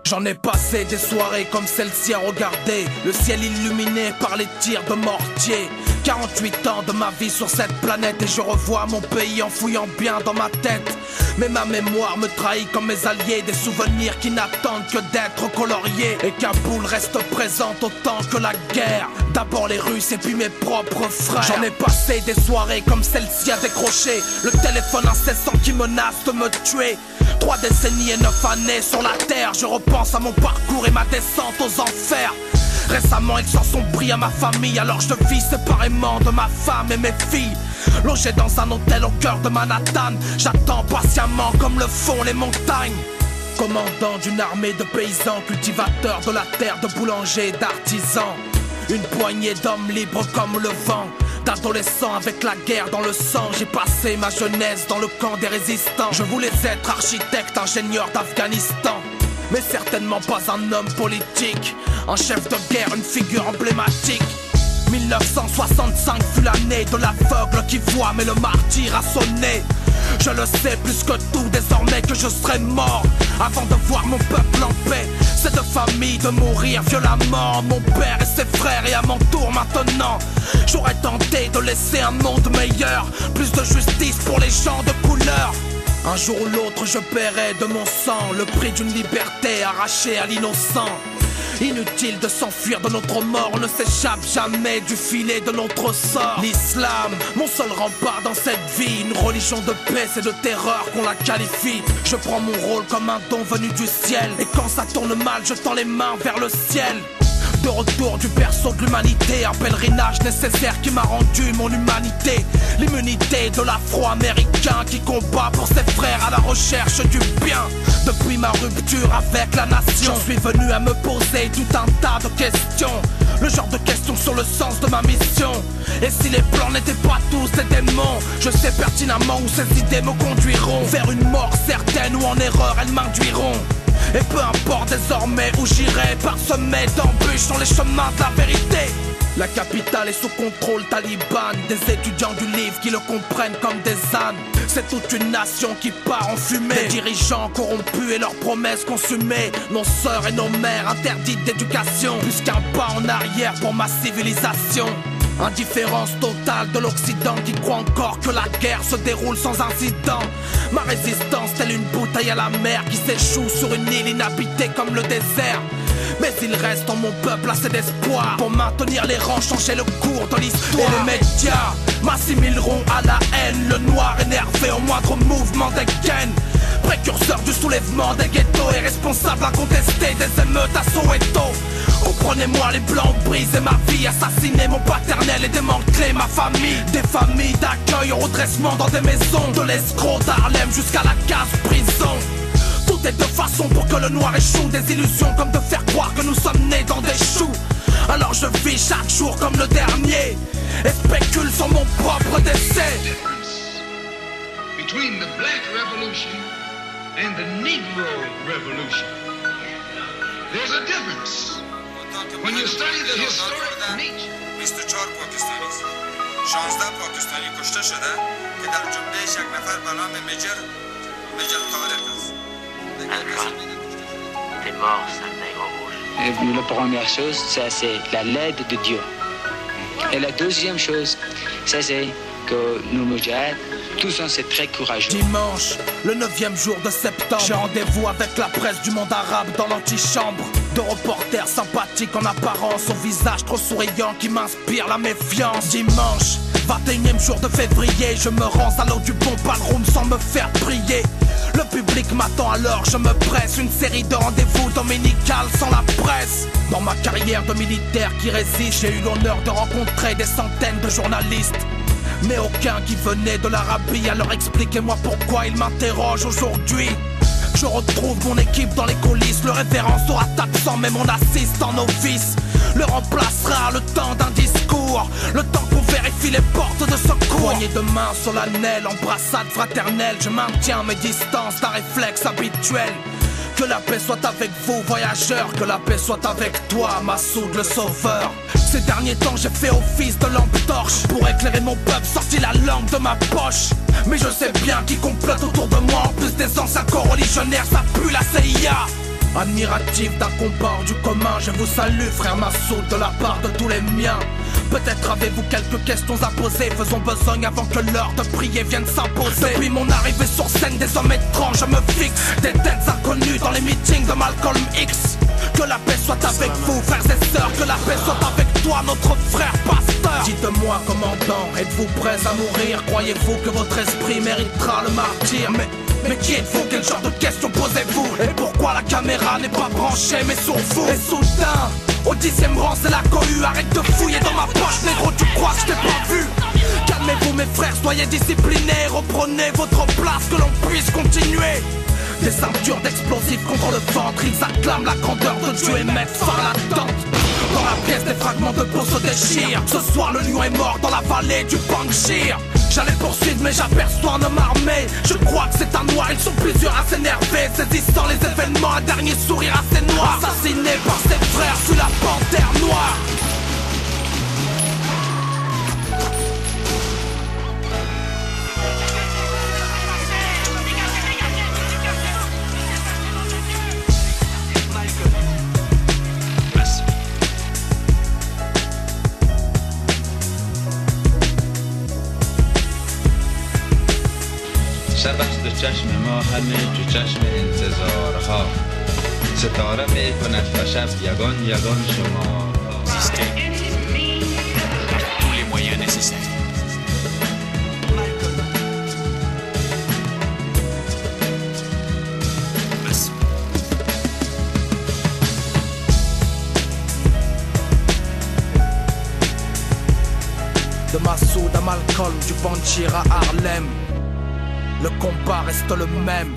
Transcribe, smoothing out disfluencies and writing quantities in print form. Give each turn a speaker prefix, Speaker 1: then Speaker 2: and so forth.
Speaker 1: J'en ai passé des soirées comme celle-ci à regarder le ciel illuminé par les tirs de mortier. 48 ans de ma vie sur cette planète et je revois mon pays en fouillant bien dans ma tête. Mais ma mémoire me trahit comme mes alliés, des souvenirs qui n'attendent que d'être coloriés. Et Kaboul reste présente autant que la guerre. D'abord les Russes et puis mes propres frères. J'en ai passé des soirées comme celle-ci à décrocher le téléphone incessant qui menace de me tuer. 3 décennies et 9 années sur la terre. Je repense à mon parcours et ma descente aux enfers. Récemment ils s'en sont pris à ma famille, alors je vis séparément de ma femme et mes filles. Logé dans un hôtel au cœur de Manhattan, j'attends patiemment comme le font les montagnes. Commandant d'une armée de paysans, cultivateurs de la terre, de boulangers, d'artisans. Une poignée d'hommes libres comme le vent, d'adolescents avec la guerre dans le sang. J'ai passé ma jeunesse dans le camp des résistants. Je voulais être architecte, ingénieur d'Afghanistan, mais certainement pas un homme politique, un chef de guerre, une figure emblématique. 1965 fut l'année de l'aveugle qui voit, mais le martyr a sonné. Je le sais plus que tout désormais que je serai mort avant de voir mon peuple en paix. C'est de famille de mourir violemment, mon père et ses frères, et à mon tour maintenant j'aurais tenté de laisser un monde meilleur, plus de justice pour les gens de couleur. Un jour ou l'autre je paierai de mon sang le prix d'une liberté arrachée à l'innocent. Inutile de s'enfuir de notre mort, on ne s'échappe jamais du filet de notre sort. L'islam, mon seul rempart dans cette vie, une religion de paix, c'est de terreur qu'on la qualifie. Je prends mon rôle comme un don venu du ciel, et quand ça tourne mal, je tends les mains vers le ciel. De retour du berceau de l'humanité, un pèlerinage nécessaire qui m'a rendu mon humanité. L'immunité de l'afro-américain qui combat pour ses frères à la recherche du bien. Depuis ma rupture avec la nation, je suis venu à me poser tout un tas de questions. Le genre de questions sur le sens de ma mission. Et si les plans n'étaient pas tous des démons, je sais pertinemment où ces idées me conduiront, vers une mort certaine ou en erreur elles m'induiront. Et peu importe désormais où j'irai, parsemé d'embûches sur les chemins de la vérité. La capitale est sous contrôle taliban, des étudiants du livre qui le comprennent comme des ânes. C'est toute une nation qui part en fumée, des dirigeants corrompus et leurs promesses consumées. Nos sœurs et nos mères interdites d'éducation, plus qu'un pas en arrière pour ma civilisation. Indifférence totale de l'Occident qui croit encore que la guerre se déroule sans incident. Ma résistance telle une bouteille à la mer qui s'échoue sur une île inhabitée comme le désert. Mais il reste en mon peuple assez d'espoir pour maintenir les rangs, changer le cours de l'histoire. Et les médias m'assimileront à la haine, le noir énervé au moindre mouvement des gaines. Précurseur du soulèvement des ghettos et responsable incontesté des émeutes à Soweto. Comprenez-moi, les blancs ont brisé ma vie, assassiné mon paternel et démantelé ma famille. Des familles d'accueil au redressement dans des maisons, de l'escroc d'Harlem jusqu'à la case prison. Tout est de façon pour que le noir échoue, des illusions comme de faire croire que nous sommes nés dans des choux. Alors je vis chaque jour comme le dernier et spécule sur mon propre décès.
Speaker 2: Between the Black Revolution and the Negro Revolution, there's a difference. When you study the historic nature.
Speaker 3: 24 پاکستانی است. 16 پاکستانی کشته شده که در جمله‌اش یک نفر به نام مجر طارق است.
Speaker 4: T'es mort, sale nègre rouge.
Speaker 5: La première chose, ça c'est la l'aide de Dieu. Et la deuxième chose, ça c'est que nous Moudjahid, tous on c'est très courageux.
Speaker 1: Dimanche, le 9e jour de septembre, j'ai rendez-vous avec la presse du monde arabe dans l'antichambre. De reporters sympathiques en apparence, au visage trop souriant qui m'inspire la méfiance. Dimanche, 21e jour de février, je me rends à l'eau du bon ballroom sans me faire prier. Le public m'attend alors, je me presse. Une série de rendez-vous dominicales sans la presse. Dans ma carrière de militaire qui résiste, j'ai eu l'honneur de rencontrer des centaines de journalistes, mais aucun qui venait de l'Arabie. Alors expliquez-moi pourquoi ils m'interrogent aujourd'hui. Je retrouve mon équipe dans les coulisses. Le révérend sera absent mais mon assistant novice le remplacera le temps d'un discours, le temps qu'on vérifie les portes de secours. Poignée de main solennelle, embrassade fraternelle, je maintiens mes distances d'un réflexe habituel. Que la paix soit avec vous, voyageurs, que la paix soit avec toi, Massoud le sauveur. Ces derniers temps j'ai fait office de lampe torche pour éclairer mon peuple, sorti la langue de ma poche. Mais je sais bien qui complote autour de moi, en plus des anciens corps religionnaires, ça pue la CIA. Admiratif d'un combat hors du commun, je vous salue frère Massoud de la part de tous les miens. Peut-être avez-vous quelques questions à poser, faisons besogne avant que l'heure de prier vienne s'imposer. Depuis mon arrivée sur scène, des hommes étranges me fixent, des têtes inconnues dans les meetings de Malcolm X. Que la paix soit avec vous frères et sœurs, que la paix soit avec toi notre frère pasteur. Dites-moi commandant, êtes-vous prêts à mourir? Croyez-vous que votre esprit méritera le martyre? Mais qui êtes-vous? Quel genre de questions posez-vous? Et pourquoi la caméra n'est pas branchée mais sur vous? Et soudain, au 10e rang c'est la cohue. Arrête de fouiller dans ma poche négro, tu crois que je t'ai pas vu? Calmez-vous mes frères, soyez disciplinés. Reprenez votre place que l'on puisse continuer. Des ceintures d'explosifs contre le ventre, ils acclament la grandeur de Dieu et mettent fin à l'attente. Dans la pièce des fragments de peau se déchirent. Ce soir le lion est mort dans la vallée du Panjshir. J'allais poursuivre mais j'aperçois un homme armé. Je crois que c'est un noir, ils sont plusieurs à s'énerver. Saisissant les événements, un dernier sourire assez noir. Assassiné par ses frères sous la panthère noire.
Speaker 3: شبست چشم ما همه تو چشم انتظارها ستاره می کند و شب یگان یگان شما
Speaker 4: tous les moyens nécessaires.
Speaker 1: De Massoud à Malcolm, du Panjshir à Harlem, le combat reste le même.